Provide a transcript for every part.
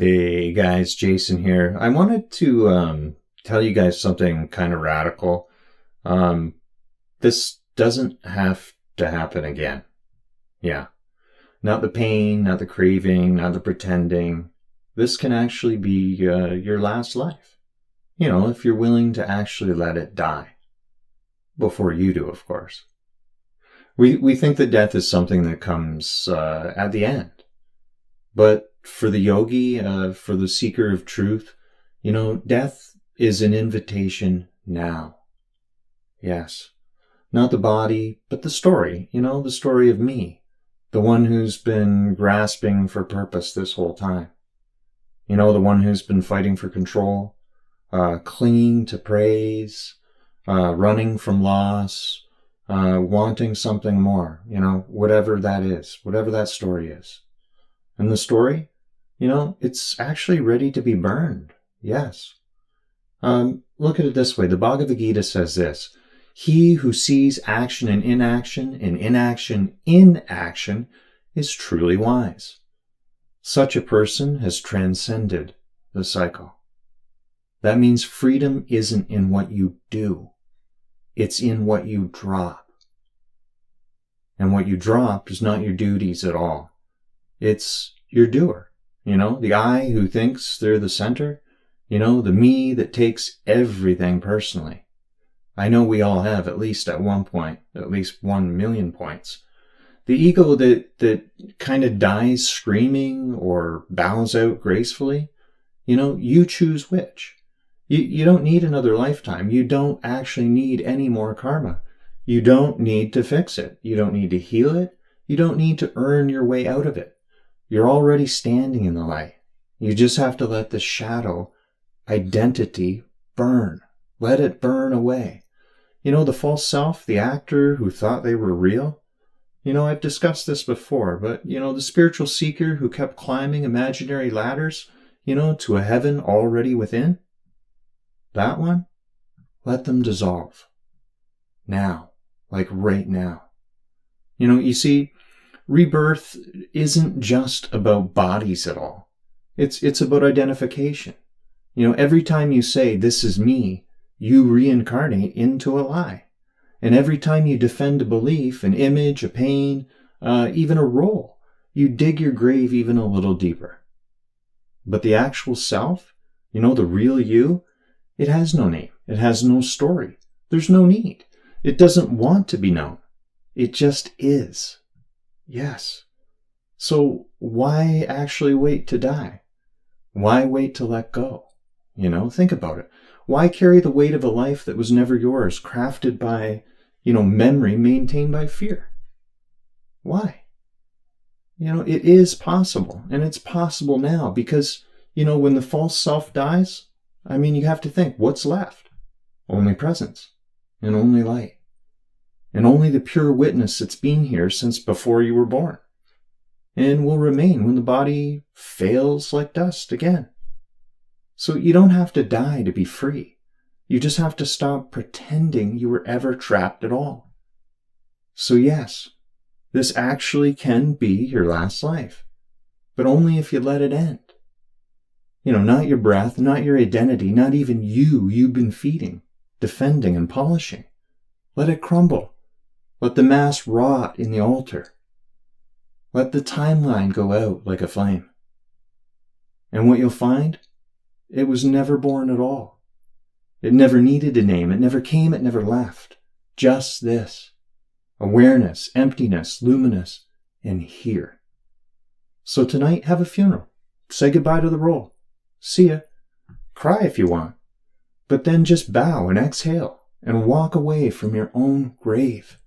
Hey guys, Jason here. I wanted to tell you guys something kind of radical. Um, this doesn't have to happen again. Yeah. Not the pain, not the craving, not the pretending. This can actually be your last life. If you're willing to actually let it die. Before you do, of course. We think that death is something that comes at the end. But for the yogi, for the seeker of truth, death is an invitation now. Yes. Not the body, but the story, the story of me, the one who's been grasping for purpose this whole time. The one who's been fighting for control, clinging to praise, running from loss, wanting something more, whatever that is, whatever that story is. And the story, it's actually ready to be burned. Yes. Look at it this way. The Bhagavad Gita says this: he who sees action in inaction and inaction in action is truly wise. Such a person has transcended the cycle. That means freedom isn't in what you do. It's in what you drop. And what you drop is not your duties at all. It's your doer, the I who thinks they're the center, the me that takes everything personally. I know we all have, at least at one point, at least 1 million points. The ego that kind of dies screaming or bows out gracefully, you choose which. You don't need another lifetime. You don't actually need any more karma. You don't need to fix it. You don't need to heal it. You don't need to earn your way out of it. You're already standing in the light. You just have to let the shadow identity burn. Let it burn away. The false self, the actor who thought they were real. I've discussed this before, but, the spiritual seeker who kept climbing imaginary ladders, to a heaven already within. That one, let them dissolve. Now, like right now. You see, rebirth isn't just about bodies at all. It's about identification. Every time you say, this is me, you reincarnate into a lie. And every time you defend a belief, an image, a pain, even a role, you dig your grave even a little deeper. But the actual self, the real you, it has no name. It has no story. There's no need. It doesn't want to be known. It just is. Yes. So why actually wait to die? Why wait to let go? Think about it. Why carry the weight of a life that was never yours, crafted by, memory maintained by fear? Why? It is possible, and it's possible now because, when the false self dies, you have to think, what's left? Only presence, and only light, and only the pure witness that's been here since before you were born, and will remain when the body fails like dust again. So you don't have to die to be free. You just have to stop pretending you were ever trapped at all. So yes, this actually can be your last life, but only if you let it end. Not your breath, not your identity, not even you've been feeding, defending, and polishing. Let it crumble. Let the mass rot in the altar. Let the timeline go out like a flame. And what you'll find, it was never born at all. It never needed a name. It never came. It never left. Just this. Awareness, emptiness, luminous, and here. So tonight, have a funeral. Say goodbye to the role. See ya. Cry if you want. But then just bow and exhale and walk away from your own grave.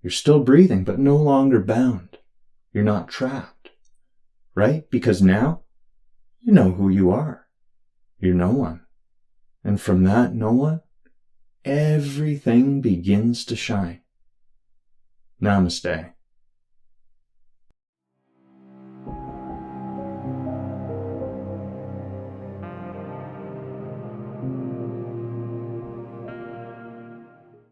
You're still breathing, but no longer bound. You're not trapped. Right? Because now, you know who you are. You're no one. And from that no one, everything begins to shine. Namaste.